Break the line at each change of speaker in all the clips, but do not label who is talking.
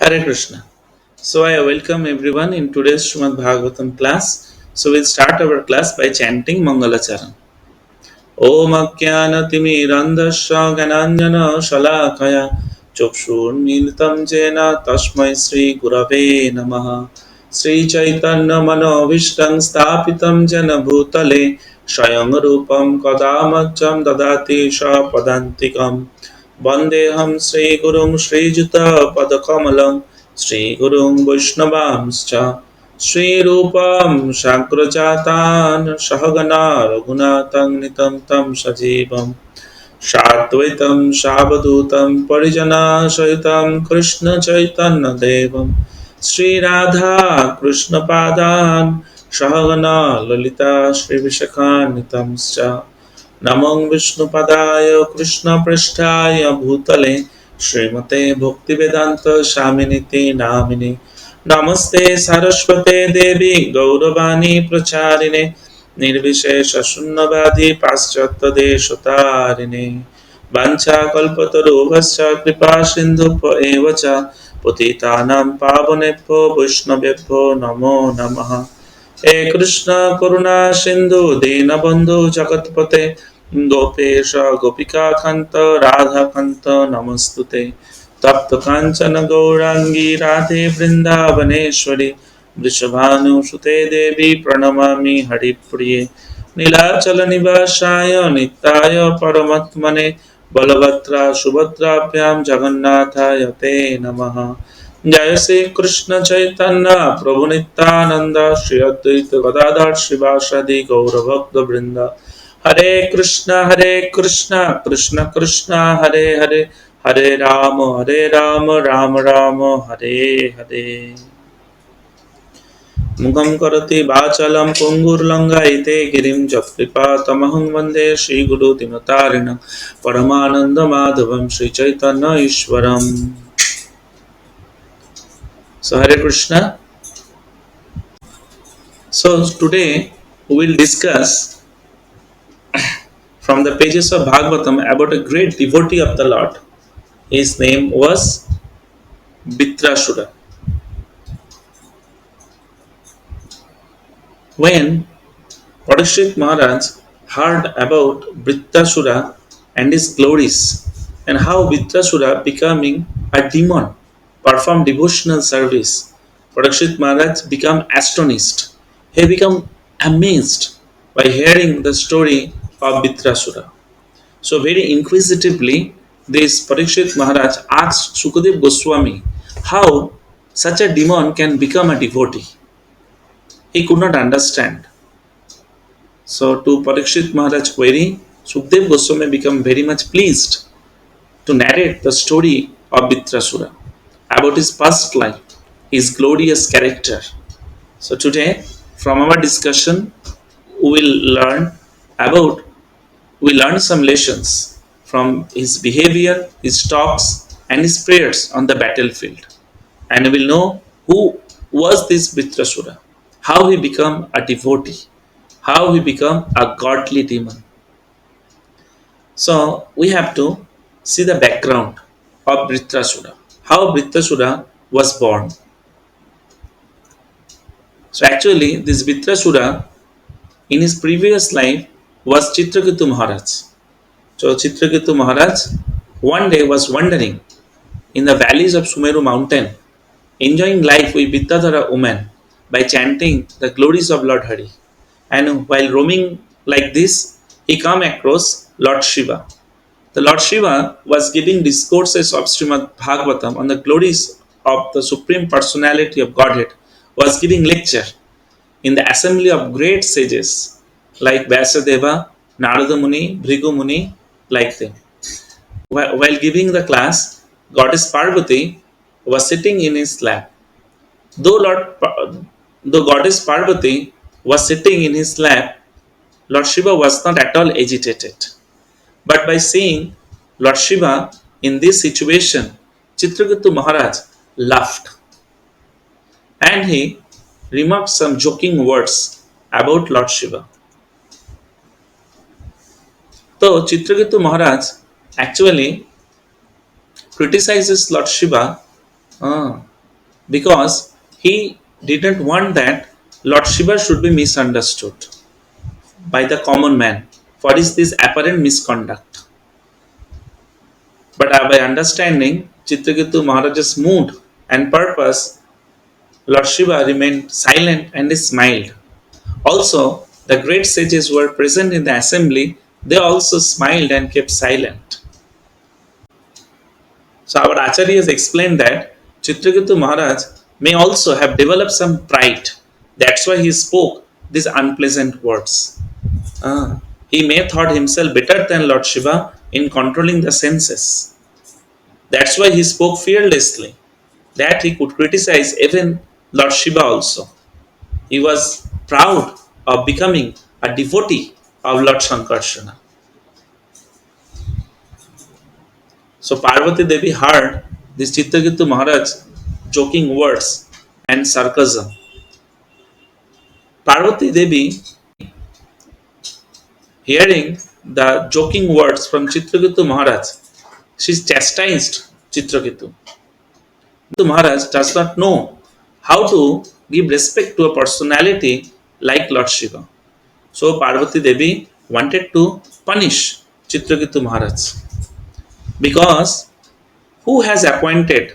Hare Krishna. So I welcome everyone in today's Srimad Bhagavatam class. So we'll start our class by chanting Mangalacharan. Om Ajnanatimirandasya Gananjana Shalakaya Chokshurmilitam Jena Tasmai Sri Gurave Namaha Sri Chaitanya Manovishtam Stapitam Jena Bhutale Swayam Rupam Kadamacham Dadati Padantikam Vandeham Sri Gurum Sri Juta Padakamalam Sri Gurum Vaishnavamscha Sri Rupam Shakrajatan Sahagana Raghunatam Nitam Tam Sajivam Shadvaitam Shabdutam Parijana Saitam Krishna Chaitanya Devam Sri Radha Krishna Padan Sahagana Lalita Sri Vishakanitamscha Namang Vishnu Padaya Krishna Prishtaya Bhutale Srimate Bhaktivedanta Shaminiti Namini Namaste Saraswate Devi Gauravani Pracharine Nirvishesha Shunnavadi Paschatya Deshotarine Vancha Kalpatarubhascha Kripa Sindhupva Evacha Patitanam Pavanebhyo Vaishnavebhyo Namo Namaha He Krishna Karuna Sindhu Dinabandhu Jagatpate Gopesha Gopika Kanta Radha Kanta Namastute Tapta Kanchana Gaurangi Radhe Vrindavaneshwari Vrishabhanu Sute Devi Pranamami Haripriye Nilachala Nivashaya Nittaya Paramatmane Balabhatra Subhadrabhyam Jagannathaya Te Namaha जय श्री कृष्ण चैतन्य प्रभु नित्यानंद श्री अद्वैत गदाधर शिवासादि गौर भक्त वृंद हरे कृष्ण कृष्ण कृष्ण हरे हरे हरे राम राम राम हरे हरे मुखं करोति वाचालं पुंगुर्लंघयते गिरिं जत्कृपा तमहं वन्दे श्रीगुरु दिनतारिणं परमानंद माधवं Shri Chaitanya ईश्वरम् So Hare Krishna. So today we will discuss from the pages of Bhagavatam about a great devotee of the Lord. His name was Vritrasura. When Parikshit Maharaj heard about Vritrasura and his glories and how Vritrasura becoming a demon performed devotional service, Parikshit Maharaj became astonished. He became amazed by hearing the story of Vritrasura. So very inquisitively, this Parikshit Maharaj asked Sukadev Goswami how such a demon can become a devotee. He could not understand. So to Parikshit Maharaj's query, Sukdev Goswami became very much pleased to narrate the story of Vritrasura about his past life, his glorious character. So today, from our discussion, we will about we learn some lessons from his behavior, his talks, and his prayers on the battlefield. And we will know who was this Vritrasura, how he became a devotee, how he became a godly demon. So we have to see the background of Vritrasura, how Vritrasura was born. So actually, this Vritrasura in his previous life was Chitraketu Maharaj. So Chitraketu Maharaj one day was wandering in the valleys of Sumeru mountain, enjoying life with Vidyadhara woman by chanting the glories of Lord Hari. And while roaming like this, he came across Lord Shiva. The Lord Shiva was giving discourses of Srimad Bhagavatam on the glories of the Supreme Personality of Godhead, was giving lecture in the assembly of great sages like Vyasadeva, Narada Muni, Bhrigu Muni, like them. While giving the class, Goddess Parvati was sitting in his lap. Though though Goddess Parvati was sitting in his lap, Lord Shiva was not at all agitated. But by seeing Lord Shiva in this situation, Chitraketu Maharaj laughed and he remarked some joking words about Lord Shiva. So Chitraketu Maharaj actually criticizes Lord Shiva. because he didn't want that Lord Shiva should be misunderstood by the common man for this apparent misconduct. But by understanding Chitraketu Maharaj's mood and purpose, Lord Shiva remained silent and smiled. Also, the great sages who were present in the assembly, they also smiled and kept silent. So our Acharya has explained that Chitraketu Maharaj may also have developed some pride. That's why he spoke these unpleasant words. He may thought himself better than Lord Shiva in controlling the senses. That's why he spoke fearlessly, that he could criticize even Lord Shiva also. He was proud of becoming a devotee of Lord Sankarsana. So Parvati Devi heard this Chitraketu Maharaj joking words and sarcasm. Parvati Devi, hearing the joking words from Chitraketu Maharaj, she chastised Chitraketu. Maharaj does not know how to give respect to a personality like Lord Shiva. So Parvati Devi wanted to punish Chitraketu Maharaj because who has appointed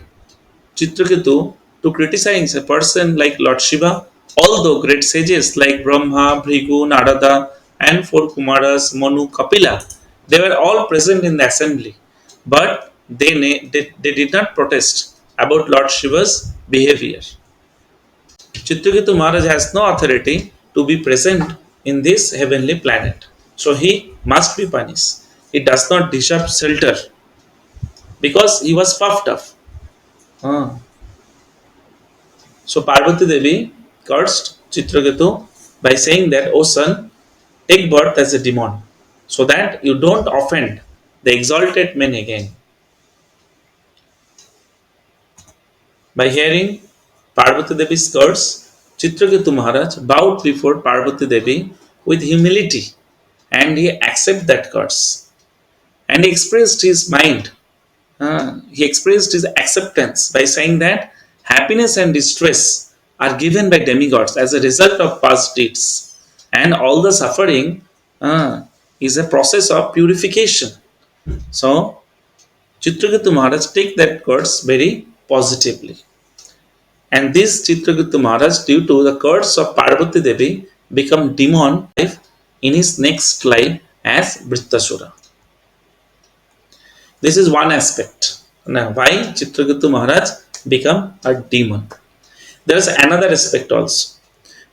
Chitraketu to criticize a person like Lord Shiva? Although great sages like Brahma, Bhrigu, Narada, and four Kumaras, Manu, Kapila, they were all present in the assembly, but they did not protest about Lord Shiva's behavior. Chitraketu Maharaj has no authority to be present in this heavenly planet, so he must be punished. He does not deserve shelter because he was puffed up. Ah. So Parvati Devi cursed Chitraketu by saying that, "O son, take birth as a demon, so that you don't offend the exalted men again." By hearing Parvati Devi's curse, Chitraketu Maharaj bowed before Parvati Devi with humility and he accepted that curse. And he expressed his mind, he expressed his acceptance by saying that happiness and distress are given by demigods as a result of past deeds, and all the suffering is a process of purification. So, Chitraketu Maharaj take that curse very positively. And this Chitraketu Maharaj, due to the curse of Parvati Devi, become demon in his next life as Vritrasura. This is one aspect. Now, why Chitraketu Maharaj become a demon? There is another aspect also.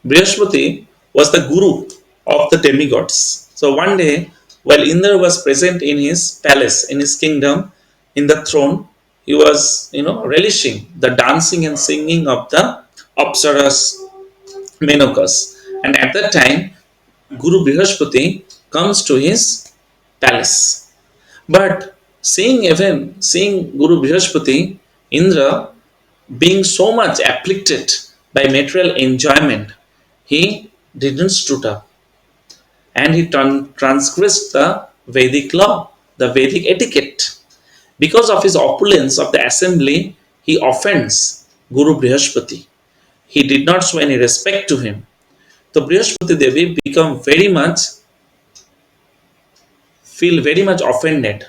Brihaspati was the guru of the demigods. So one day, while Indra was present in his palace, in his kingdom, in the throne, he was, relishing the dancing and singing of the Apsaras, Menokas. And at that time, Guru Brihaspati comes to his palace. But seeing Guru Brihaspati, Indra being so much afflicted by material enjoyment, he didn't stood up and he transgressed the Vedic law, the Vedic etiquette. Because of his opulence of the assembly, he offends Guru Brihaspati. He did not show any respect to him. So Brihaspati Devi become feel very much offended,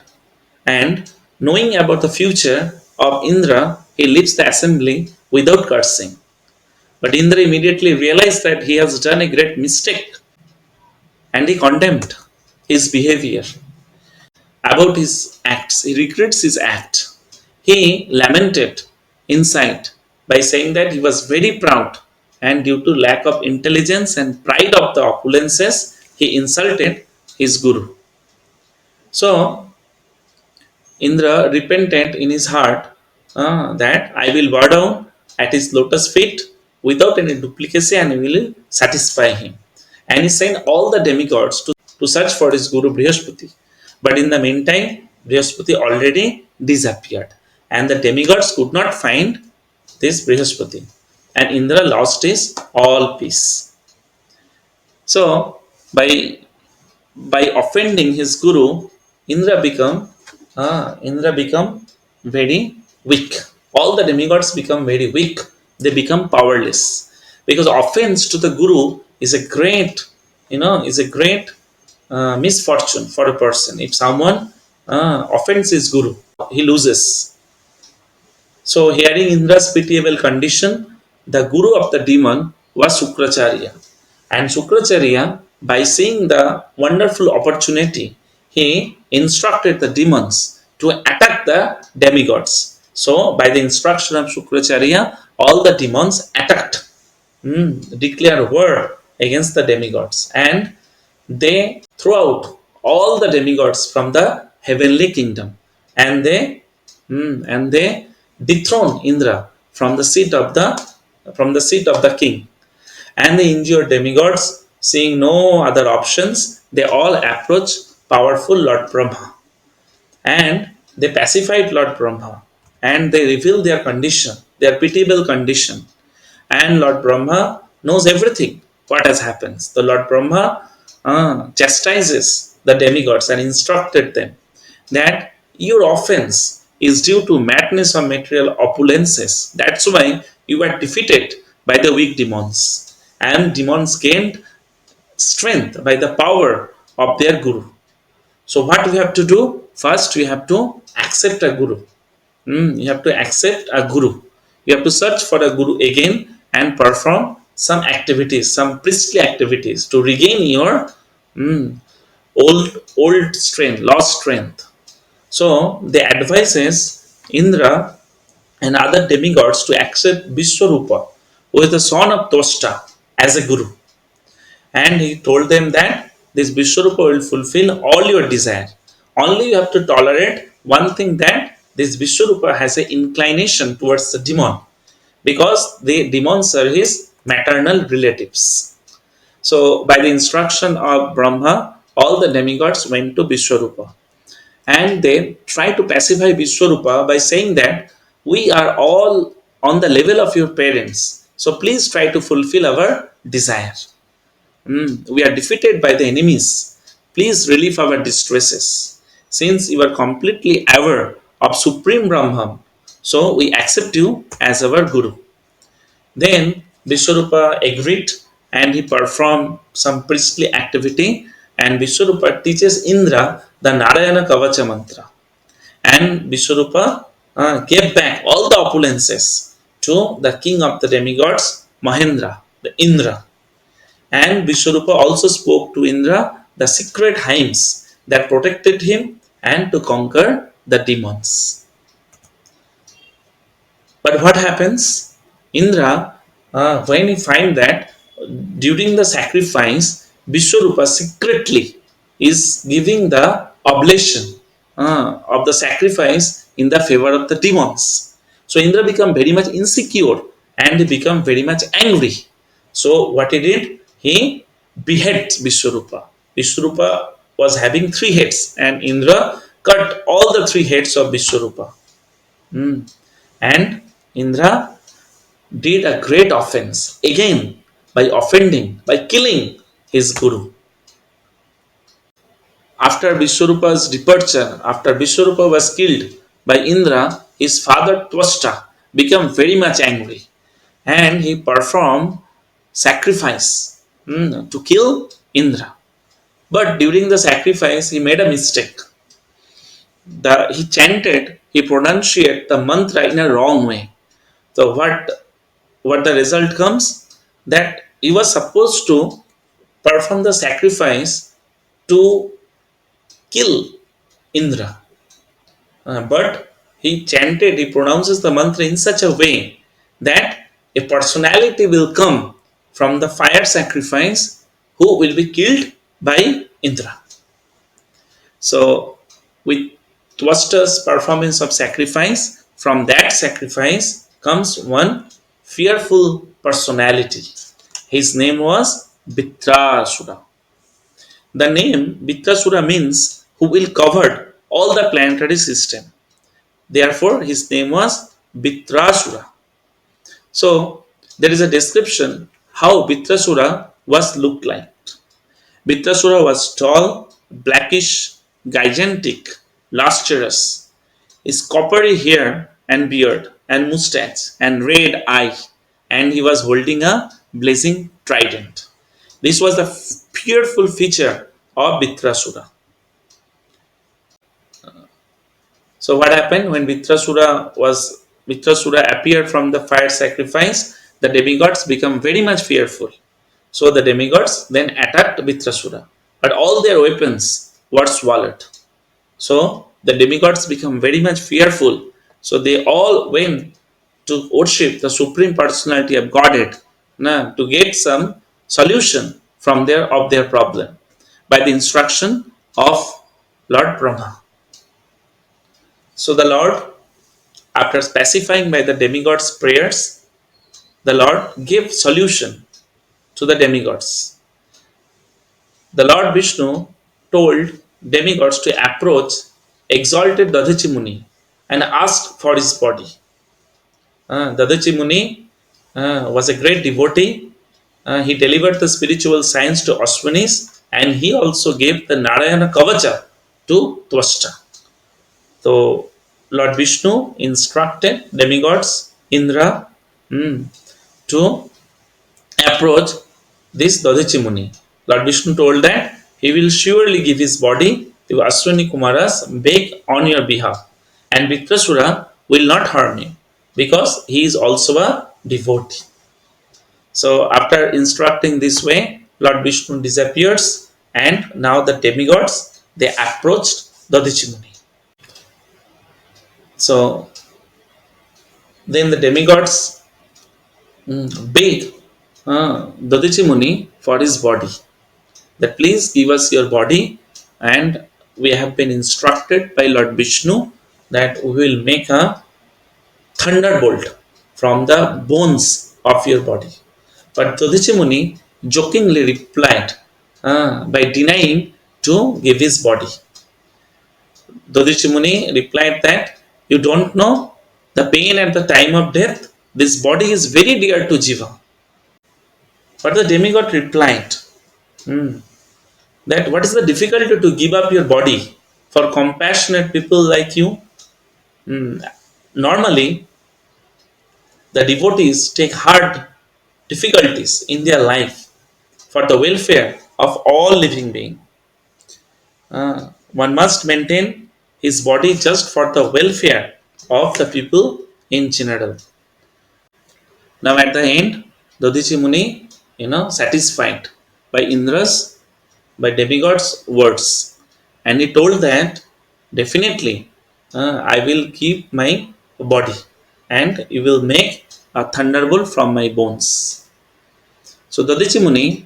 and knowing about the future of Indra, he leaves the assembly without cursing. But Indra immediately realized that he has done a great mistake and he condemned his behavior about his acts. He regrets his act. He lamented inside by saying that he was very proud and due to lack of intelligence and pride of the opulences, he insulted his guru. So Indra repented in his heart that I will bow down at his lotus feet without any duplicacy and will satisfy him. And he sent all the demigods to search for his guru Brihaspati. But in the meantime, Brihaspati already disappeared. And the demigods could not find this Brihaspati. And Indra lost his all peace. So, by offending his guru, Indra become very weak. All the demigods become very weak they become powerless. Because offense to the guru is a great, is a great misfortune for a person. If someone offends his guru, he loses. So, hearing Indra's pitiable condition, the guru of the demon was Sukracharya. And Sukracharya, by seeing the wonderful opportunity, he instructed the demons to attack the demigods. So, by the instruction of Sukracharya, all the demons attacked, declare war against the demigods, and they threw out all the demigods from the heavenly kingdom, and they dethroned Indra from the seat of the king. And the injured demigods, seeing no other options, they all approached powerful Lord Brahma, and they pacified Lord Brahma, and they revealed their condition, their pitiable condition. And Lord Brahma knows everything what has happened. The Lord Brahma chastises the demigods and instructed them that your offense is due to madness or material opulences. That's why you were defeated by the weak demons. And demons gained strength by the power of their guru. So, what we have to do? First, we have to accept a guru. You have to accept a guru. You have to search for a guru again and perform some activities, some priestly activities to regain your old strength, lost strength. So they advises Indra and other demigods to accept Vishwarupa, who is the son of Tosta, as a guru. And he told them that this Vishwarupa will fulfill all your desire. Only you have to tolerate one thing, that this Vishwarupa has an inclination towards the demon, because the demons are his maternal relatives. So, by the instruction of Brahma, all the demigods went to Vishwarupa, and they tried to pacify Vishwarupa by saying that we are all on the level of your parents. So, please try to fulfill our desire. We are defeated by the enemies. Please relieve our distresses. Since you are completely aware of Supreme Brahman, so we accept you as our Guru. Then Vishwarupa agreed, and he performed some priestly activity, and Vishwarupa teaches Indra the Narayana Kavacha mantra. And Vishwarupa gave back all the opulences to the king of the demigods, Mahendra, the Indra. And Vishwarupa also spoke to Indra the secret hymns that protected him and to conquer the demons. But what happens? Indra, when he find that during the sacrifice, Vishwarupa secretly is giving the oblation of the sacrifice in the favor of the demons. So Indra become very much insecure and he become very much angry. So what he did? He beheads Vishwarupa. Vishwarupa was having three heads, and Indra cut all the three heads of Vishwarupa. And Indra did a great offense again by offending, by killing his guru. After Vishwarupa's departure, after Vishwarupa was killed by Indra, his father Twasta became very much angry, and he performed sacrifice to kill Indra. But during the sacrifice, he made a mistake. He chanted, he pronunciated the mantra in a wrong way. So what the result comes, that he was supposed to perform the sacrifice to kill Indra. But he pronounces the mantra in such a way that a personality will come from the fire sacrifice who will be killed by Indra. So, with Twasta's performance of sacrifice, from that sacrifice comes one fearful personality. His name was Vritrasura. The name Vritrasura means who will cover all the planetary system. Therefore, his name was Vritrasura. So, there is a description how Vritrasura was looked like. Vritrasura was tall, blackish, gigantic, lustrous. His coppery hair and beard and mustache and red eye and he was holding a blazing trident. This was the fearful feature of Vritrasura. So what happened when Vritrasura appeared from the fire sacrifice? The demigods become very much fearful. So the demigods then attacked Vritrasura, but all their weapons were swallowed. So the demigods become very much fearful. So they all went to worship the supreme personality of Godhead to get some solution from their problem by the instruction of Lord Brahma. So the Lord, after pacifying by the demigods' prayers, the Lord gave solution to the demigods. The Lord Vishnu told demigods to approach exalted Dadichi Muni and asked for his body. Dadichi Muni was a great devotee. He delivered the spiritual science to Ashwinis, and he also gave the Narayana Kavacha to Twashta. So Lord Vishnu instructed demigods Indra to approach this Dadichi Muni. Lord Vishnu told that he will surely give his body to Ashwini Kumaras beg on your behalf, and Vritrasura will not harm you because he is also a devotee. So after instructing this way, Lord Vishnu disappears, and now the demigods they approached Dadichi Muni. So then the demigods beg Dadichi Muni for his body, that please give us your body, and we have been instructed by Lord Vishnu that we will make a thunderbolt from the bones of your body. But Dadichi Muni jokingly replied by denying to give his body. Dadichi Muni replied that you don't know the pain at the time of death. This body is very dear to Jiva. But the demigod replied that what is the difficulty to give up your body for compassionate people like you? Normally, the devotees take hard difficulties in their life for the welfare of all living beings. One must maintain his body just for the welfare of the people in general. Now at the end, Dodichi Muni, satisfied by Indra's, by demigod's words, and he told that definitely I will keep my body, and you will make a thunderbolt from my bones. So Dodichi Muni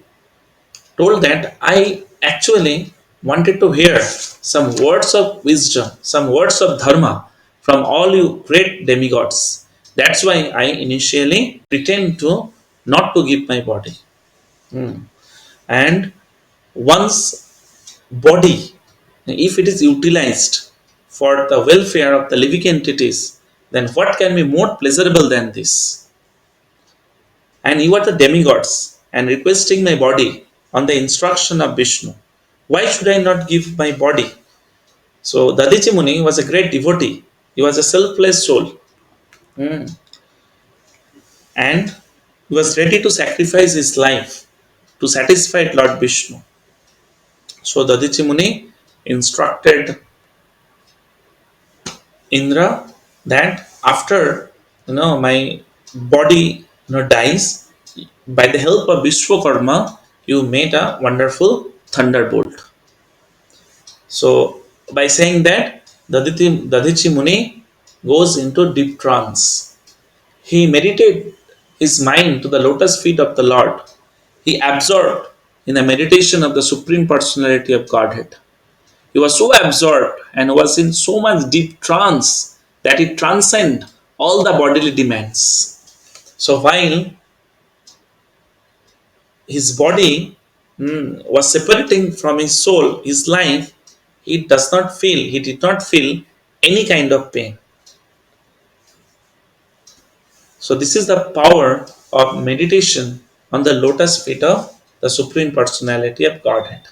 told that I actually wanted to hear some words of wisdom, some words of dharma from all you great demigods. That's why I initially pretend to not to give my body. And once body, if it is utilized for the welfare of the living entities, then what can be more pleasurable than this? And you are the demigods and requesting my body on the instruction of Vishnu. Why should I not give my body? So Dadichi Muni was a great devotee. He was a selfless soul. And he was ready to sacrifice his life to satisfy Lord Vishnu. So Dadichi Muni instructed Indra that after my body dies, by the help of Vishwakarma, you made a wonderful thunderbolt. So by saying that, Dadichi Muni goes into deep trance. He meditated his mind to the lotus feet of the Lord. He absorbed in the meditation of the Supreme Personality of Godhead. He was so absorbed and was in so much deep trance that he transcended all the bodily demands. So while his body was separating from his soul, his life, he did not feel any kind of pain. So this is the power of meditation on the lotus feet of the Supreme Personality of Godhead.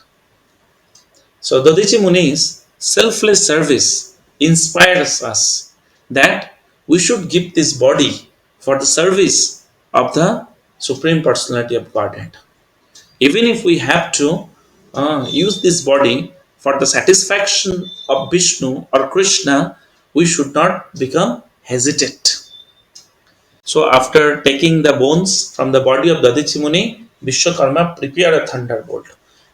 So Dodichi Muni's selfless service inspires us that we should give this body for the service of the Supreme Personality of Godhead. Even if we have to use this body for the satisfaction of Vishnu or Krishna, we should not become hesitant. So after taking the bones from the body of Dadichi Muni, Vishwakarma prepared a thunderbolt.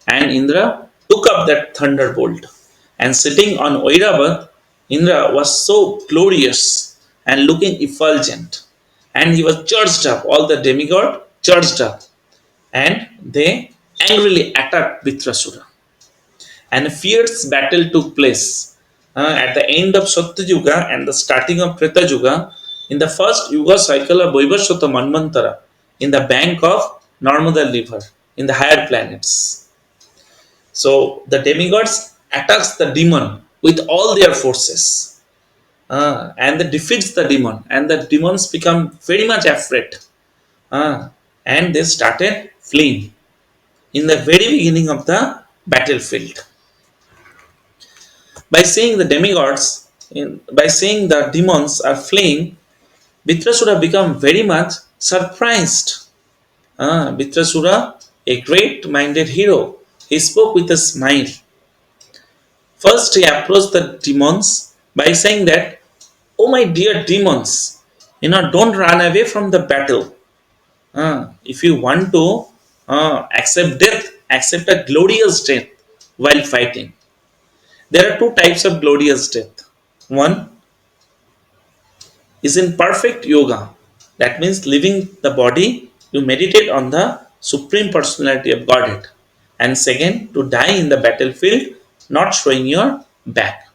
And Indra took up that thunderbolt. And sitting on Oiravat, Indra was so glorious and looking effulgent. And he was charged up, all the demigod charged up. And they angrily attacked Vritrasura. And a fierce battle took place at the end of Satya Yuga and the starting of Treta Yuga in the first Yuga cycle of Vaivasvata Manvantara in the bank of Narmada River in the higher planets. So the demigods attacks the demon with all their forces and they defeats the demon and the demons become very much afraid and they started fleeing in the very beginning of the battlefield. By seeing the demigods, by seeing the demons are fleeing, Vritrasura become very much surprised. Vritrasura, a great-minded hero, he spoke with a smile. First, he approached the demons by saying that, "Oh my dear demons, don't run away from the battle. If you want to accept death, accept a glorious death while fighting." There are two types of glorious death. One is in perfect yoga. That means leaving the body, you meditate on the Supreme Personality of Godhead. And second, to die in the battlefield, not showing your back.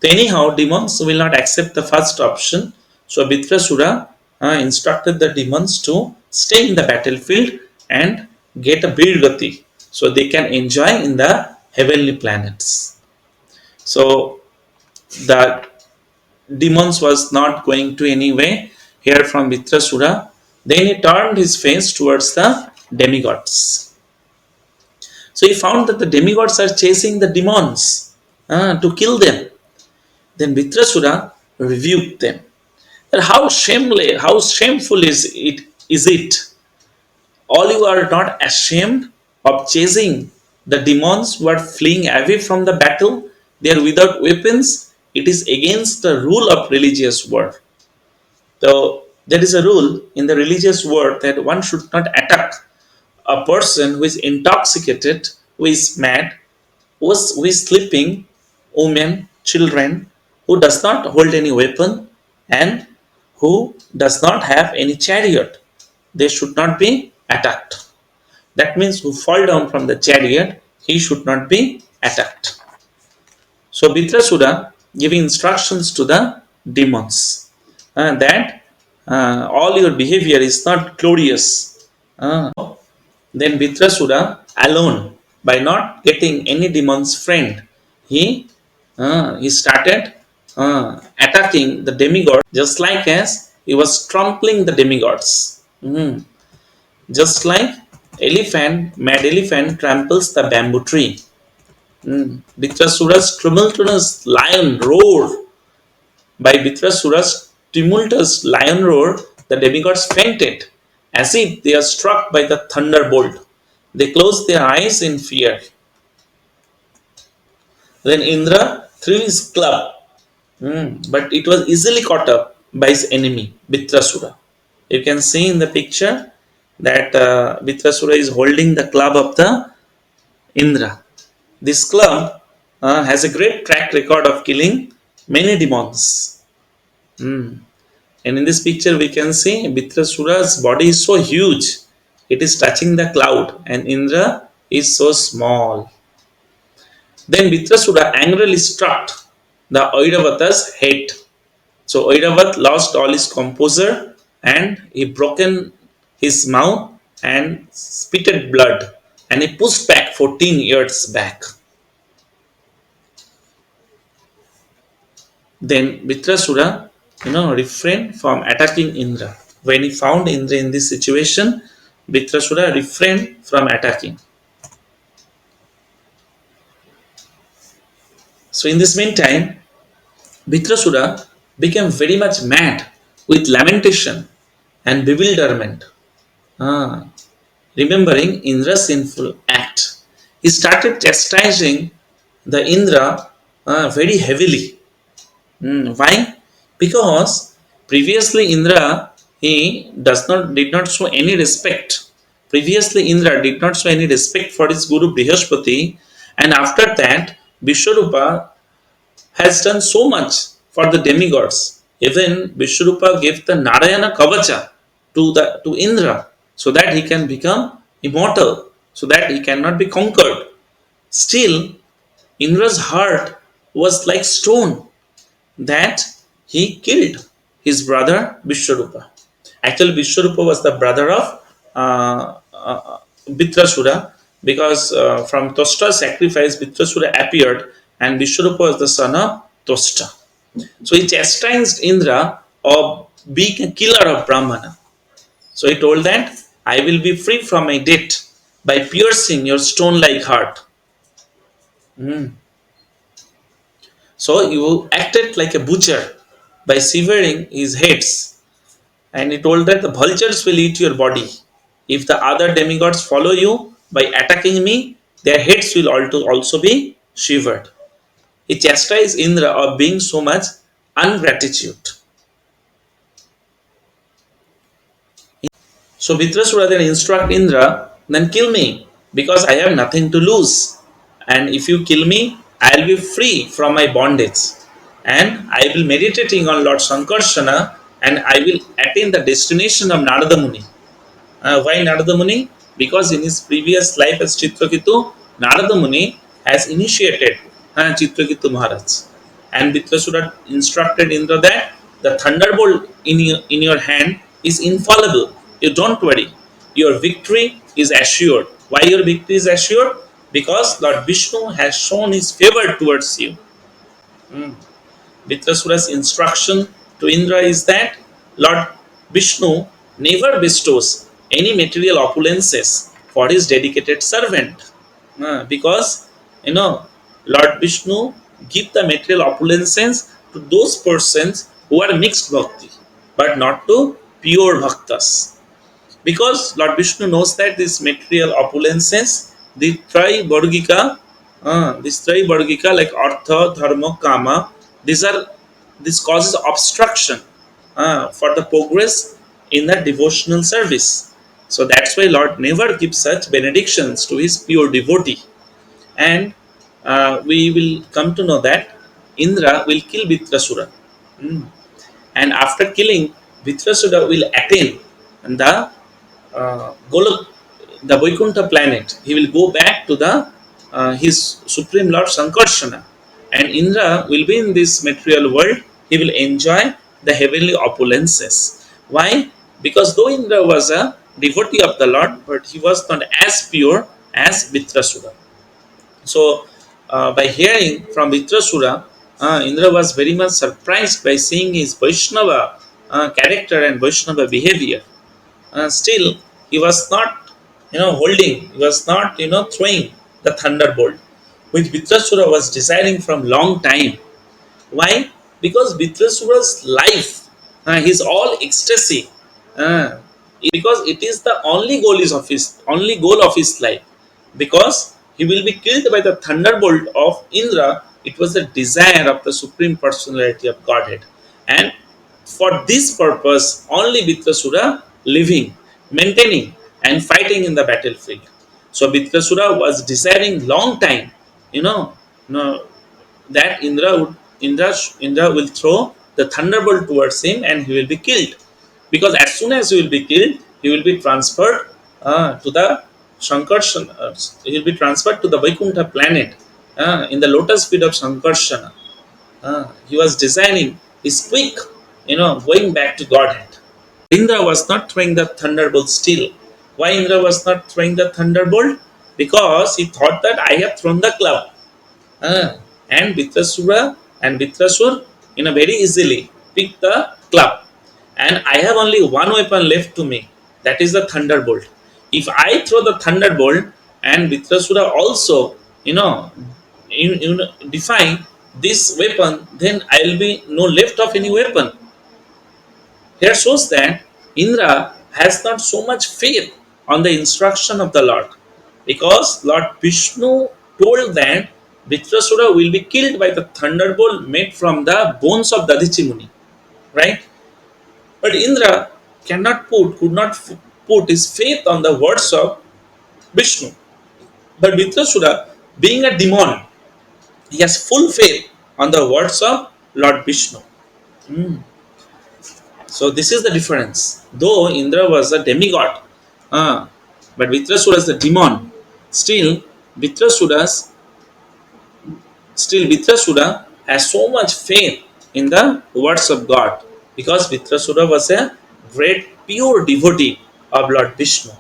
So anyhow, demons will not accept the first option. So Vritrasura instructed the demons to stay in the battlefield and get a birgati so they can enjoy in the heavenly planets. So the demons was not going to any way hear from Vritrasura. Then he turned his face towards the demigods. So he found that the demigods are chasing the demons to kill them. Then Vritrasura rebuked them. That how shameful is it? All you are not ashamed of chasing the demons who are fleeing away from the battle. They are without weapons. It is against the rule of religious war. So there is a rule in the religious world that one should not attack a person who is intoxicated, who is mad, who is sleeping, women, children, who does not hold any weapon and who does not have any chariot. They should not be attacked. That means who fall down from the chariot, he should not be attacked. So Vritrasura giving instructions to the demons that all your behavior is not glorious. Then Vritrasura alone, by not getting any demon's friend, he started attacking the demigod just like as he was trampling the demigods. Just like mad elephant tramples the bamboo tree. Vritrasura's tumultuous lion roar. By Vritrasura's tumultuous lion roar, the demigods fainted, as if they are struck by the thunderbolt. They closed their eyes in fear. Then Indra threw his club, but it was easily caught up by his enemy, Vritrasura. You can see in the picture that Vritrasura is holding the club of the Indra. This club has a great track record of killing many demons. And in this picture, we can see Vritrasura's body is so huge, it is touching the cloud, and Indra is so small. Then Vritrasura angrily struck the Airavata's head. So Airavat lost all his composure and he broken his mouth and spitted blood and he pushed back 14 years back. Then Vritrasura, refrained from attacking Indra. When he found Indra in this situation, Vritrasura refrained from attacking. So in this meantime, Vritrasura became very much mad with lamentation and bewilderment. Ah, remembering Indra's sinful act, he started chastising the Indra very heavily. Why? Because previously Indra he did not show any respect. Previously Indra did not show any respect for his guru Brihaspati, and after that Vishwarupa has done so much for the demigods. Even Vishwarupa gave the Narayana Kavacha to Indra so that he can become immortal, so that he cannot be conquered. Still, Indra's heart was like stone that he killed his brother Vishwarupa. Actually, Vishwarupa was the brother of Vritrasura because from Tosta's sacrifice, Vritrasura appeared and Vishwarupa was the son of Tosta. So he chastised Indra of being a killer of Brahmana. So he told that I will be free from my debt by piercing your stone like heart. So you acted like a butcher by severing his heads. And he told that the vultures will eat your body. If the other demigods follow you by attacking me, their heads will also be shivered. He chastised Indra of being so much ungratitude. So Vitrasura then instruct Indra, then kill me because I have nothing to lose. And if you kill me, I will be free from my bondage. And I will meditating on Lord Sankarsana and I will attain the destination of Narada Muni. Why Narada Muni? Because in his previous life as Chitraketu, Narada Muni has initiated Chitraketu Maharaj. And Vitrasura instructed Indra that the thunderbolt in your hand is infallible. You don't worry. Your victory is assured. Why your victory is assured? Because Lord Vishnu has shown his favor towards you. Vitrasura's instruction to Indra is that Lord Vishnu never bestows any material opulences for his dedicated servant. Because you know Lord Vishnu give the material opulences to those persons who are mixed bhakti, but not to pure bhaktas. Because Lord Vishnu knows that these material opulences, the this tri like artha, dharma, kama, these are this causes obstruction for the progress in the devotional service. So that's why Lord never gives such benedictions to his pure devotee. And we will come to know that Indra will kill Vitrasura. And after killing, Vitrasura will attain the Golok, the Vaikuntha planet. He will go back to the his supreme lord Sankarsana, and Indra will be in this material world. He will enjoy the heavenly opulences. Why? Because though Indra was a devotee of the Lord, but he was not as pure as Vitrasura. So, by hearing from Vritrasura, Indra was very much surprised by seeing his Vaishnava character and Vaishnava behavior. Still, he was not, holding, he was not, throwing the thunderbolt, which Vritrasura was desiring from long time. Why? Because Vitrasura's life is all ecstasy. Uh, because it is the only goal of his life. Because he will be killed by the thunderbolt of Indra. It was the desire of the supreme personality of Godhead, and for this purpose, only Vitrasura living, maintaining, and fighting in the battlefield. So Vitrasura was desiring long time, you know, no, that Indra will throw the thunderbolt towards him and he will be killed. Because as soon as he will be killed, he will be transferred to the Shankarsana. He will be transferred to the Vaikuntha planet in the lotus feet of Shankarsana. He was designing his quick, going back to Godhead. Indra was not throwing the thunderbolt still. Why Indra was not throwing the thunderbolt? Because he thought that I have thrown the club. Uh, and Vitrasur very easily pick the club. And I have only one weapon left to me, that is the thunderbolt. If I throw the thunderbolt and Vitrasura also, defy this weapon, then I will be no left of any weapon. Here shows that Indra has not so much faith on the instruction of the Lord, because Lord Vishnu told that Vritrasura will be killed by the thunderbolt made from the bones of Dadichi Muni, right? But Indra could not put his faith on the words of Vishnu. But Vritrasura, being a demon, he has full faith on the words of Lord Vishnu. Hmm. So this is the difference. Though Indra was a demigod, uh, but Vritrasura is the demon. Still, Vritrasura's Vritrasura has so much faith in the words of God, because Vritrasura was a great pure devotee of Lord Vishnu.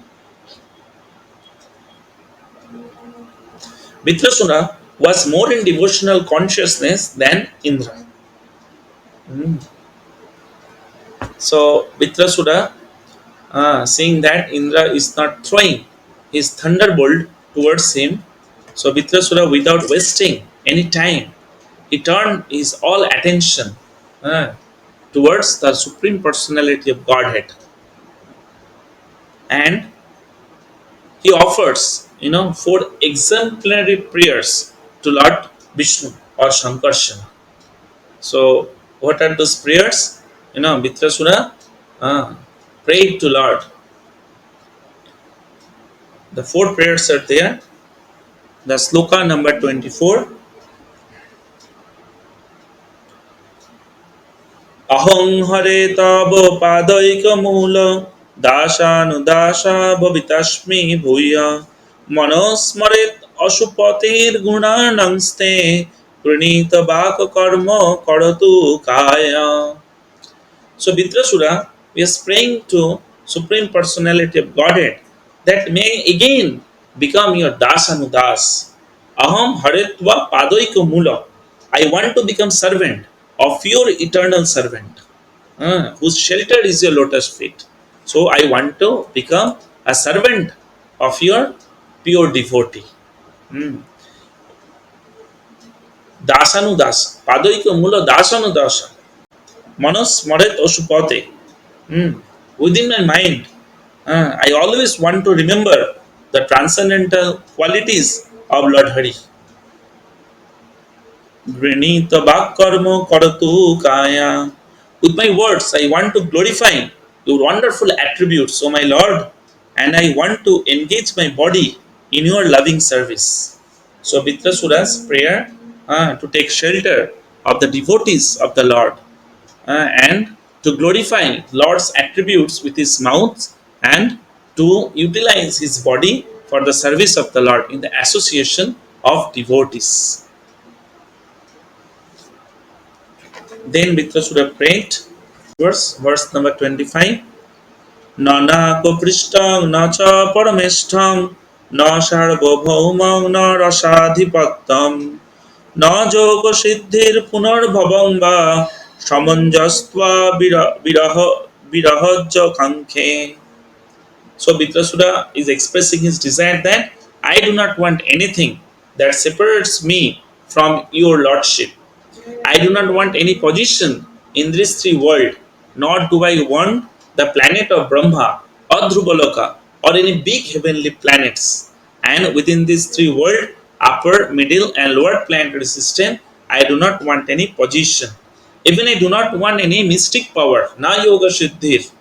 Vritrasura was more in devotional consciousness than Indra. Mm. So Vritrasura, seeing that Indra is not throwing his thunderbolt towards him, so Vritrasura, without wasting any time, he turned his all attention uh, towards the Supreme Personality of Godhead, and he offers, four exemplary prayers to Lord Vishnu or Shankarsana. So, what are those prayers? Vritrasura prayed to Lord. The four prayers are there. The sloka number 24. अहं हरे तव पादैकमूल दासानुदासा भवितास्मि भूय मनस्मरेत् अशुपतेर्गुणानंस्ते प्रणीत कर्म करतु काय. So Vitrasura is praying to Supreme Personality of Godhead that may again become your dasanudas. Aham haritva padoika mula. I want to become servant of your eternal servant, whose shelter is your lotus feet. So I want to become a servant of your pure devotee. Hmm. Dasanudas. Padoika mula dasanudasa. Manas Maret Oshupate. Within my mind, I always want to remember the transcendental qualities of Lord Hari. Grinita Karma Karatu Kaya. With my words, I want to glorify your wonderful attributes, O my Lord, and I want to engage my body in your loving service. So, Vitrasura's prayer to take shelter of the devotees of the Lord, and to glorify Lord's attributes with his mouth, and to utilize his body for the service of the Lord in the association of devotees. Then Vitrasura prayed, verse number 25. Nana kopristang na cha paramesthang na sarvabhaumang na rasadhipattam na yoga siddhir punarbhavam va samanjasva virahajya kankhe. So Vitrasura is expressing his desire that I do not want anything that separates me from your lordship. I do not want any position in this three world, nor do I want the planet of Brahma or Dhruvaloka or any big heavenly planets. And within these three world, upper, middle, and lower planetary system, I do not want any position. Even I do not want any mystic power. Na yoga siddhir.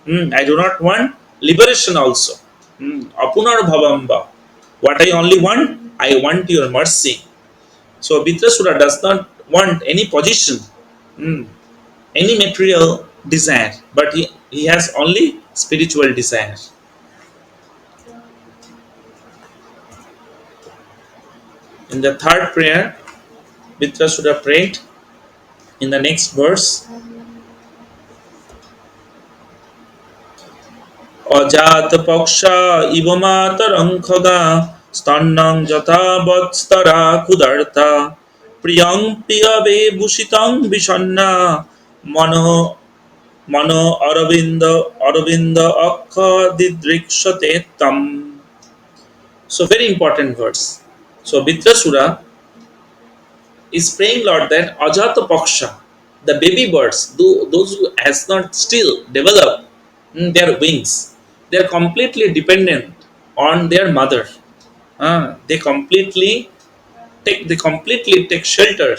I do not want liberation also. Apunar bhavamba. What I only want, I want your mercy. So Vitrasura does not want any position, mm, any material desire, but he has only spiritual desire. In the third prayer, Vitrasura prayed in the next verse. अजात पक्षा इव मातरं खगा स्तन्नं जथा वत्स्तरा कुदर्ता प्रियं प्रियवे भूषितं विषण्णा मनो मनो अरविंद अक्ष दिदृक्षते तम. So very important verse. So Vitrasura is praying Lord that Ajata Paksha, the baby birds, those who has not still developed, their wings. They are completely dependent on their mother. They completely take shelter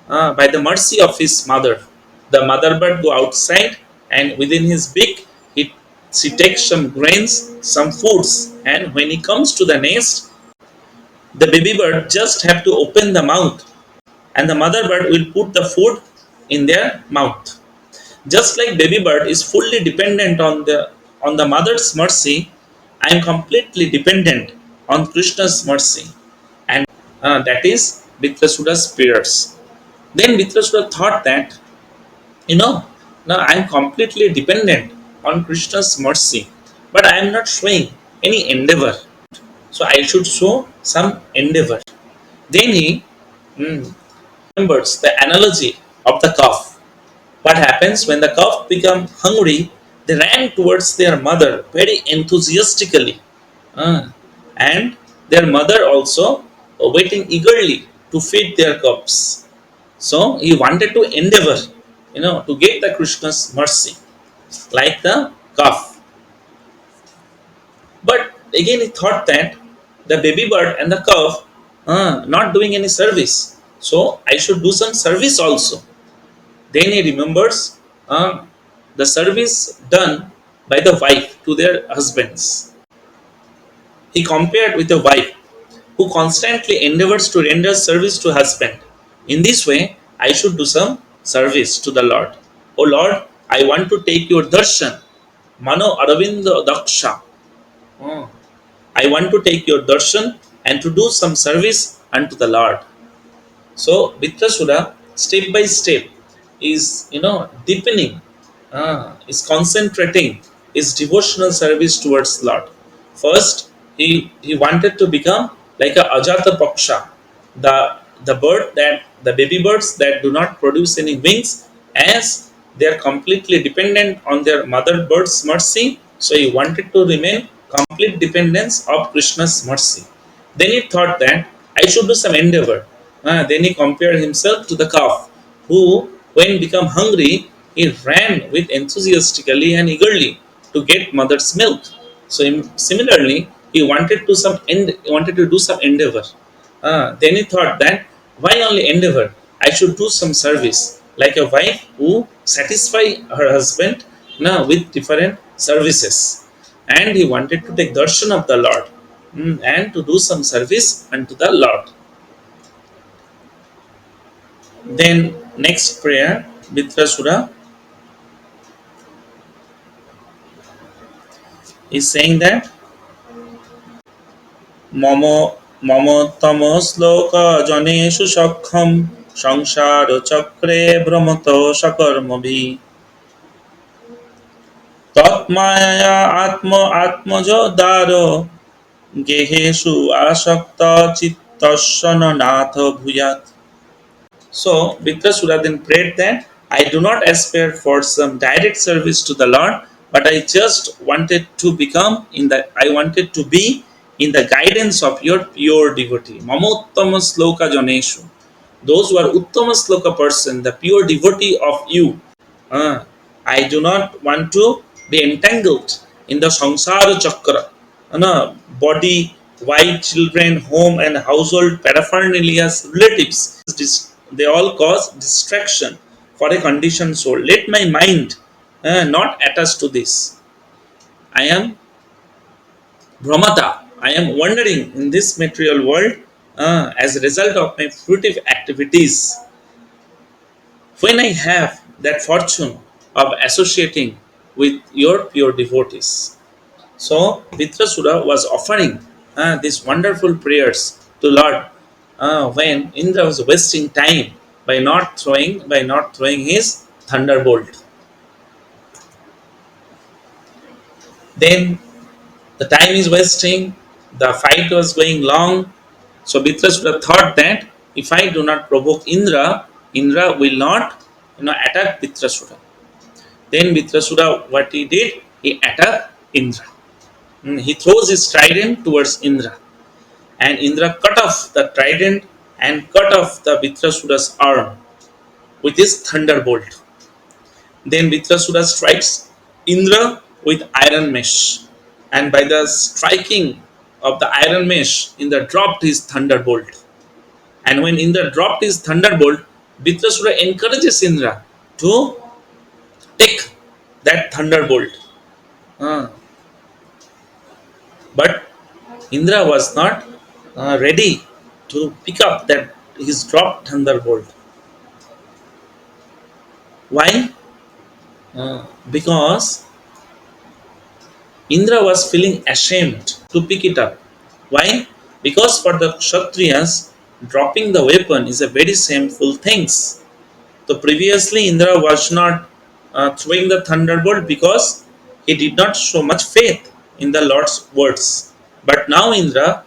by the mercy of his mother. The mother bird go outside, and within his beak, she takes some grains, some foods, and when he comes to the nest, the baby bird just have to open the mouth, and the mother bird will put the food in their mouth. Just like baby bird is fully dependent on the mother's mercy, I am completely dependent on Krishna's mercy, and that is Vritrasura's prayers. Then Vritrasura thought that, you know, now I am completely dependent on Krishna's mercy, but I am not showing any endeavor. So I should show some endeavor. Then he mm, remembers the analogy of the calf. What happens when the calf become hungry? They ran towards their mother very enthusiastically, uh, and their mother also waiting eagerly to feed their cubs. So he wanted to endeavor, to get the Krishna's mercy, like the calf. But again, he thought that the baby bird and the calf not doing any service. So I should do some service also. Then he remembers uh, the service done by the wife to their husbands. He compared with a wife who constantly endeavors to render service to husband. In this way, I should do some service to the Lord. O Lord, I want to take your darshan. Mano Aravinda Daksha. Oh, I want to take your darshan and to do some service unto the Lord. So Vritrasura, step by step, is deepening, is concentrating his devotional service towards Lord. First, he wanted to become like a Ajata Paksha, the bird that the baby birds that do not produce any wings, as they are completely dependent on their mother bird's mercy. So he wanted to remain complete dependence of Krishna's mercy. Then he thought that I should do some endeavor. Then he compared himself to the calf, who, when become hungry, he ran with enthusiastically and eagerly to get mother's milk. So similarly, he wanted to do some endeavor. Then he thought that why only endeavor? I should do some service, like a wife who satisfy her husband now with different services. And he wanted to take darshan of the Lord, and to do some service unto the Lord. Then next prayer, Vritrasura is saying that मम मम तम श्लोक जनेषु सखम संसार चक्रे भ्रमत सकर्मभि तत्माया आत्म आत्मज दार गेहेषु आसक्त चित्तस्य न नाथ भूयात्. So Vikrasura then prayed that I do not aspire for some direct service to the Lord, but I just wanted to I wanted to be in the guidance of your pure devotee. Mamottama sloka janeshu. Those who are uttama sloka person, the pure devotee of you. Uh, I do not want to be entangled in the samsara chakra. Body, wife, children, home, and household paraphernalia, relatives. They all cause distraction for a conditioned soul. Let my mind not attach to this. I am Brahmata. I am wandering in this material world as a result of my fruitive activities. When I have that fortune of associating with your pure devotees. So Vitrasura was offering these wonderful prayers to Lord when Indra was wasting time by not throwing his thunderbolt. Then the time is wasting, the fight was going long. So Vitrasura thought that if I do not provoke Indra, Indra will not attack Vitrasura. Then Vitrasura, what he did, he attacked Indra. He throws his trident towards Indra, and Indra cut off the trident and cut off the Vitrasura's arm with his thunderbolt. Then Vitrasura strikes Indra with iron mesh, and by the striking of the iron mesh, Indra dropped his thunderbolt. And when Indra dropped his thunderbolt, Vritrasura encourages Indra to take that thunderbolt. Uh, but Indra was not ready to pick up that his dropped thunderbolt. Why? Because Indra was feeling ashamed to pick it up. Why? Because for the Kshatriyas, dropping the weapon is a very shameful thing. So previously, Indra was not throwing the thunderbolt because he did not show much faith in the Lord's words. But now Indra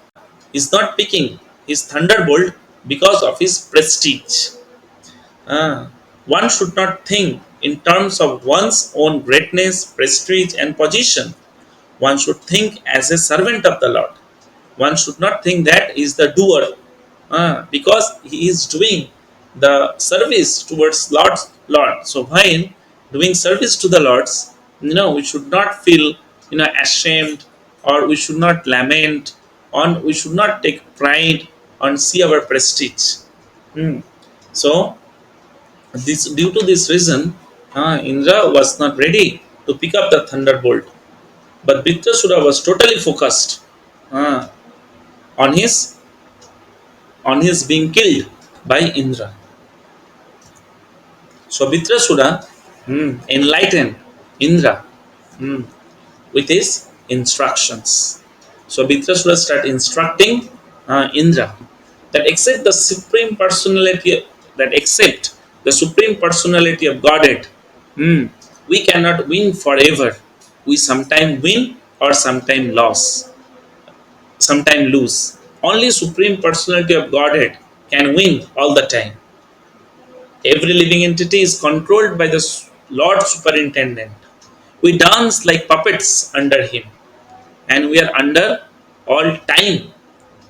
is not picking his thunderbolt because of his prestige. Uh, one should not think in terms of one's own greatness, prestige, and position. One should think as a servant of the Lord. One should not think that he is the doer, because he is doing the service towards Lord. So while doing service to the Lord's, we should not feel ashamed, or we should not lament, on we should not take pride on see our prestige. Hmm. So this due to this reason, Indra was not ready to pick up the thunderbolt, but Vritrasura was totally focused uh, on his being killed by Indra. So Vritrasura enlightened Indra with his instructions. So Vritrasura started instructing Indra that accept the supreme personality of Godhead. We cannot win forever. We sometime win or sometime lose. Only supreme personality of Godhead can win all the time. Every living entity is controlled by the Lord Superintendent. We dance like puppets under Him, and we are under all time.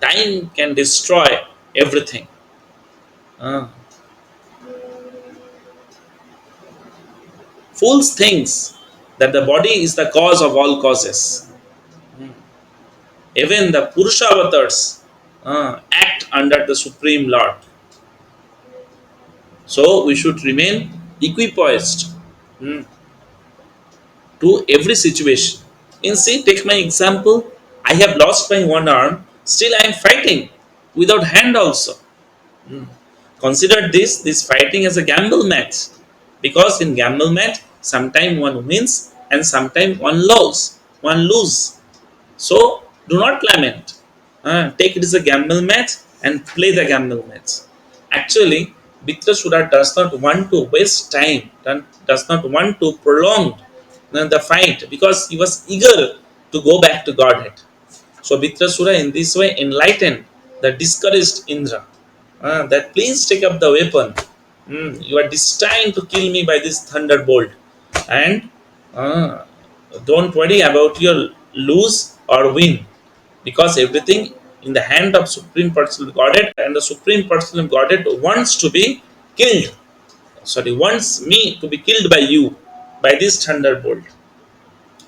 Time can destroy everything. Ah. Fools thinks that the body is the cause of all causes. Even the Purusha avatars act under the Supreme Lord. So we should remain equipoised to every situation. In see, take my example. I have lost my one arm, still I am fighting without hand also. Consider this fighting as a gamble match, because in gamble match, sometimes one wins and sometimes one lose. So do not lament. Take it as a gamble match and play the gamble match. Actually, Vritrasura does not want to waste time, does not want to prolong the fight, because he was eager to go back to Godhead. So Vritrasura in this way enlightened the discouraged Indra, that please take up the weapon. You are destined to kill me by this thunderbolt, and uh, don't worry about your lose or win, because everything in the hand of Supreme Personal Godhead, and the Supreme Personal Godhead wants to be killed. Sorry, wants me to be killed by you, by this thunderbolt.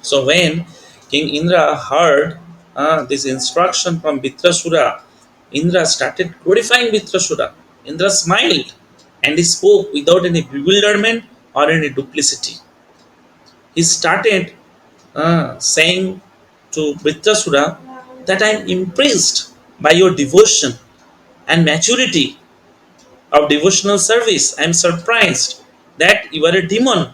So when King Indra heard this instruction from Vritrasura, Indra started glorifying Vritrasura. Indra smiled and he spoke without any bewilderment or any duplicity. He started saying to Vritrasura that I am impressed by your devotion and maturity of devotional service. I am surprised that you are a demon.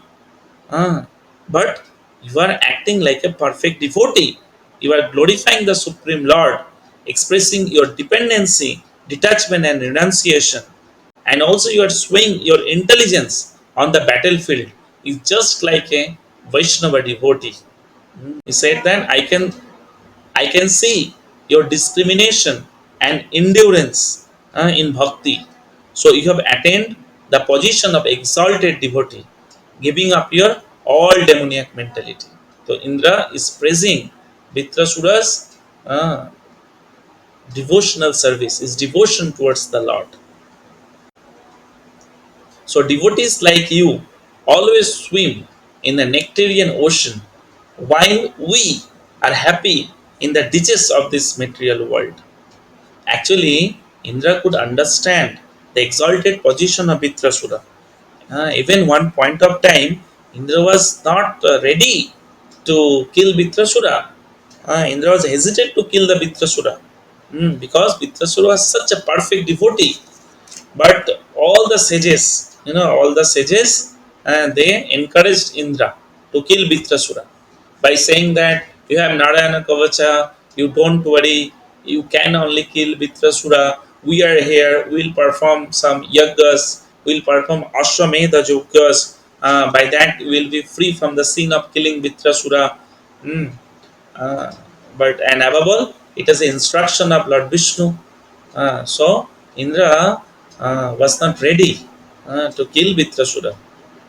But you are acting like a perfect devotee. You are glorifying the Supreme Lord, expressing your dependency, detachment, and renunciation. And also, you are showing your intelligence on the battlefield. It's just like a Vaishnava devotee. He said that I can see your discrimination and endurance in bhakti. So you have attained the position of exalted devotee, giving up your all demoniac mentality. So Indra is praising Vritrasura's devotional service, his devotion towards the Lord. So devotees like you always swim in the nectarian ocean, while we are happy in the ditches of this material world. Actually, Indra could understand the exalted position of Vritrasura. Even one point of time, Indra was not ready to kill Vritrasura. Indra was hesitant to kill the Vritrasura. Because Vritrasura was such a perfect devotee. But all the sages, they encouraged Indra to kill Vritrasura by saying that you have Narayana Kavacha, you don't worry, you can only kill Vritrasura. We are here, we'll perform some yagas, we'll perform Ashwamedha yogas. By that, we will be free from the sin of killing Vritrasura. Mm. Uh, but and above all, it is the instruction of Lord Vishnu. So Indra was not ready to kill Vritrasura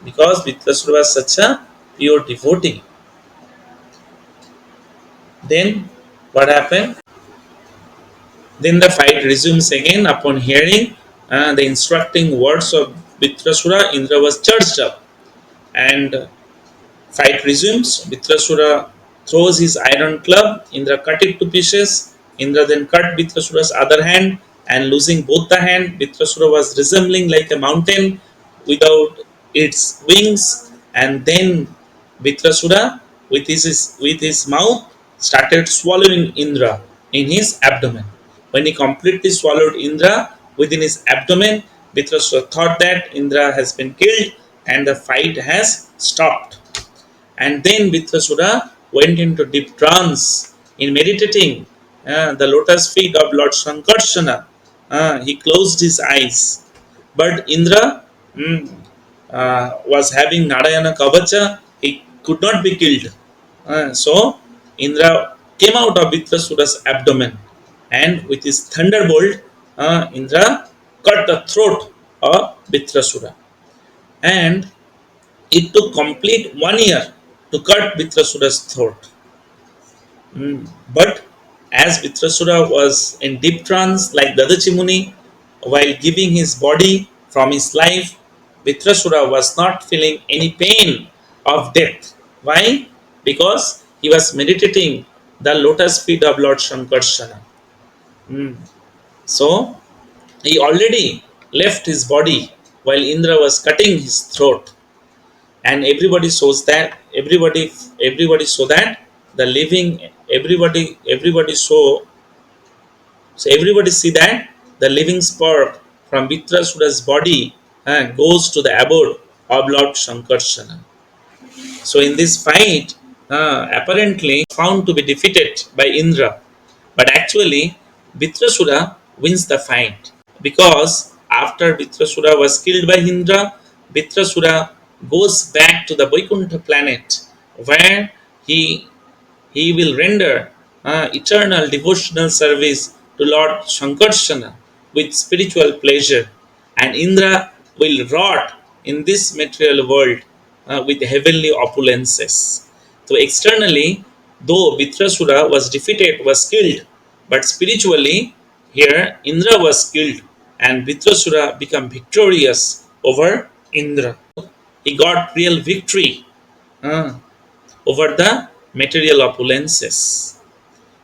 because Vritrasura was such a pure devotee. Then what happened? Then the fight resumes again. Upon hearing the instructing words of Vritrasura, Indra was charged up, and fight resumes. Vritrasura throws his iron club. Indra cut it to pieces. Indra then cut Vritrasura's other hand, and losing both the hand, Vritrasura was resembling like a mountain without its wings. And then Vritrasura, with his mouth, started swallowing Indra in his abdomen. When he completely swallowed Indra within his abdomen, Vritrasura thought that Indra has been killed and the fight has stopped. And then Vritrasura went into deep trance in meditating the lotus feet of Lord Sankarsana. He closed his eyes. But Indra was having Narayana Kavacha, he could not be killed. So Indra came out of Vritrasura's abdomen, and with his thunderbolt, Indra cut the throat of Vritrasura. And it took complete 1 year to cut Vritrasura's throat. But as Vritrasura was in deep trance like Dadachi Muni, while giving his body from his life, Vritrasura was not feeling any pain of death. Why? Because he was meditating the lotus feet of Lord Shankarsana. So he already left his body while Indra was cutting his throat, and everybody saw that the living everybody everybody see that the living spark from Vitrasura's body goes to the abode of Lord Shankarsana. So in this fight, apparently found to be defeated by Indra, but actually Vitrasura wins the fight because after Vitrasura was killed by Indra, Vitrasura goes back to the Vaikuntha planet where he he will render eternal devotional service to Lord Shankarsana with spiritual pleasure, and Indra will rot in this material world with heavenly opulences. So, externally, though Vitrasura was defeated, was killed, but spiritually, here Indra was killed, and Vitrasura became victorious over Indra. He got real victory uh, over the material opulences.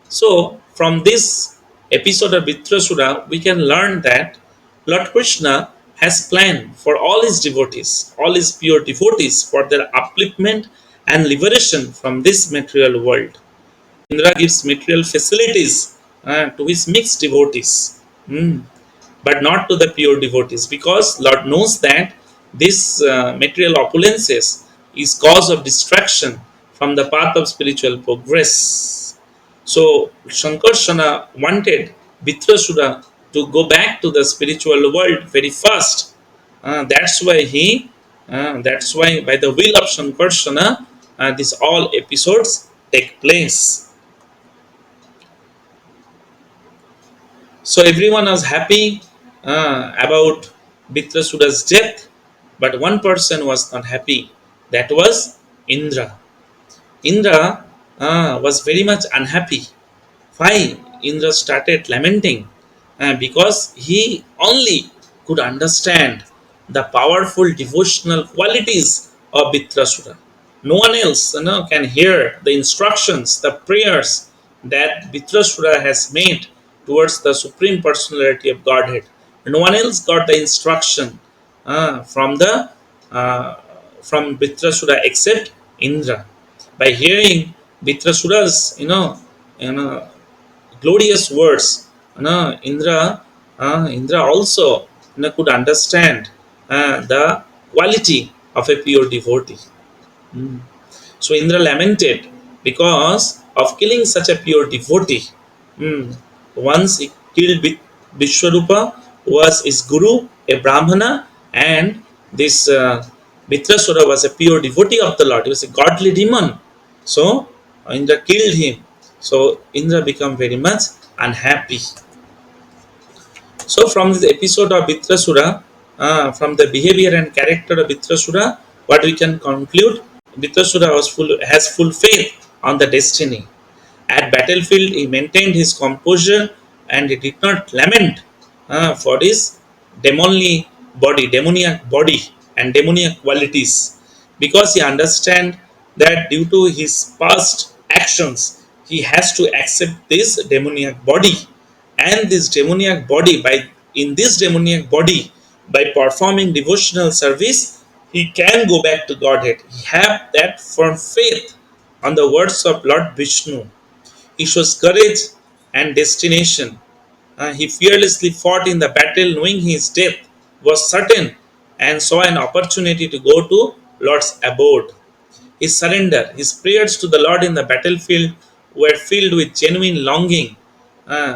So, from this episode of Vitrasura, we can learn that Lord Krishna has planned for all his devotees, all his pure devotees, for their upliftment and liberation from this material world. Indra gives material facilities to his mixed devotees. But not to the pure devotees, because Lord knows that this material opulences is cause of distraction from the path of spiritual progress. So Shankarsana wanted Vitrasura to go back to the spiritual world very fast. That's why by the will of Shankarsana, these all episodes take place. So everyone was happy about Vitrasura's death, but one person was not happy. That was Indra. Indra was very much unhappy. Why? Indra started lamenting because he only could understand the powerful devotional qualities of Vitrasura. No one else can hear the instructions, the prayers that Vritrasura has made towards the supreme personality of Godhead. No one else got the instruction uh, from Vritrasura except Indra. By hearing Vritrasura's you know glorious words, Indra also could understand the quality of a pure devotee. Mm. So Indra lamented because of killing such a pure devotee. Mm. Once he killed Vishwarupa, who was his guru, a Brahmana, and this Mitrasura was a pure devotee of the Lord. He was a godly demon. So Indra killed him. So Indra became very much unhappy. So from this episode of Vritrasura, from the behavior and character of Vritrasura, what we can conclude, Vritrasura has full faith on the destiny. At battlefield, he maintained his composure and he did not lament for his demoniac body and demoniac qualities, because he understand that due to his past actions, he has to accept this demoniac body, and this demoniac body by performing devotional service, he can go back to Godhead. He have that firm faith on the words of Lord Vishnu. He shows courage and destination. He fearlessly fought in the battle, knowing his death was certain, and saw an opportunity to go to Lord's abode. His surrender, his prayers to the Lord in the battlefield were filled with genuine longing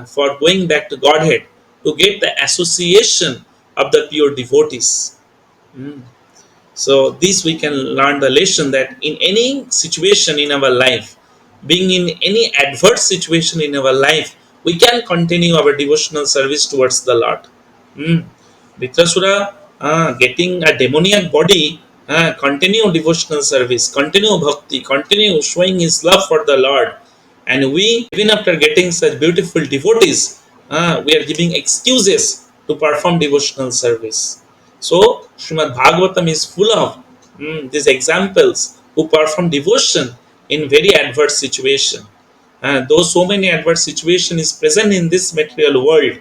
for going back to Godhead to get the association of the pure devotees. Mm. So this we can learn the lesson that in any situation in our life, being in any adverse situation in our life, we can continue our devotional service towards the Lord. Hmm. Vitrasura getting a demoniac body, continue devotional service, continue bhakti, continue showing his love for the Lord. And we, even after getting such beautiful devotees, we are giving excuses to perform devotional service. So, Srimad Bhagavatam is full of these examples who perform devotion in very adverse situation. Though so many adverse situation is present in this material world,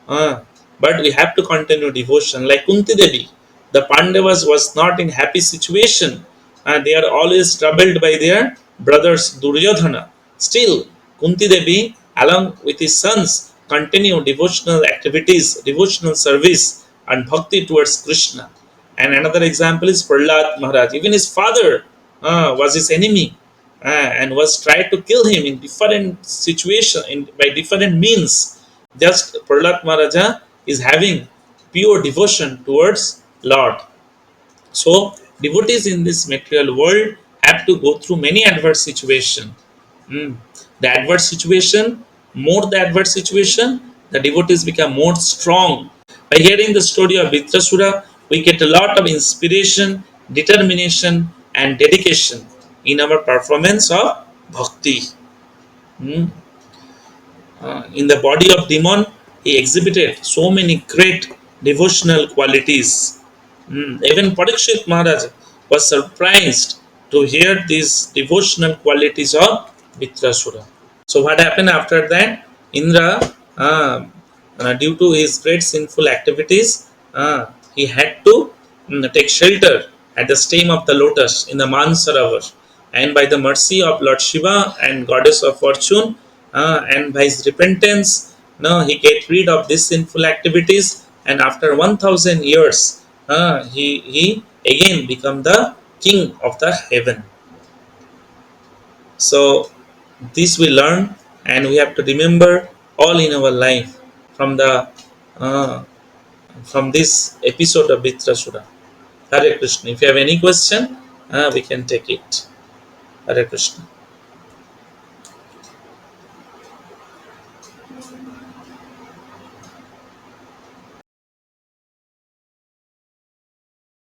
uh, but we have to continue devotion. Like Kunti Devi, the Pandavas was not in happy situation, and they are always troubled by their brothers Duryodhana. Still, Kunti Devi, along with his sons, continue devotional activities, devotional service, and bhakti towards Krishna. And another example is Prahlad Maharaj. Even his father was his enemy and was tried to kill him in different situation, by different means. Just Prahlad Maharaja is having pure devotion towards Lord. So devotees in this material world have to go through many adverse situation. Mm. The adverse situation, more the adverse situation, the devotees become more strong. By hearing the story of Vritrasura, we get a lot of inspiration, determination, and dedication in our performance of bhakti. Mm. In the body of demon, he exhibited so many great devotional qualities. Even Parikshit Maharaj was surprised to hear these devotional qualities of Vitrasura. So what happened after that? Indra, due to his great sinful activities, he had to take shelter at the stem of the lotus in the Mansaravar. And by the mercy of Lord Shiva and Goddess of Fortune, and by his repentance, he get rid of these sinful activities. And after 1000 years, he again become the king of the heaven. So this we learn, and we have to remember all in our life from the uh, from this episode of Vitrasura. Hare Krishna. If you have any question, we can take it. Hare Krishna.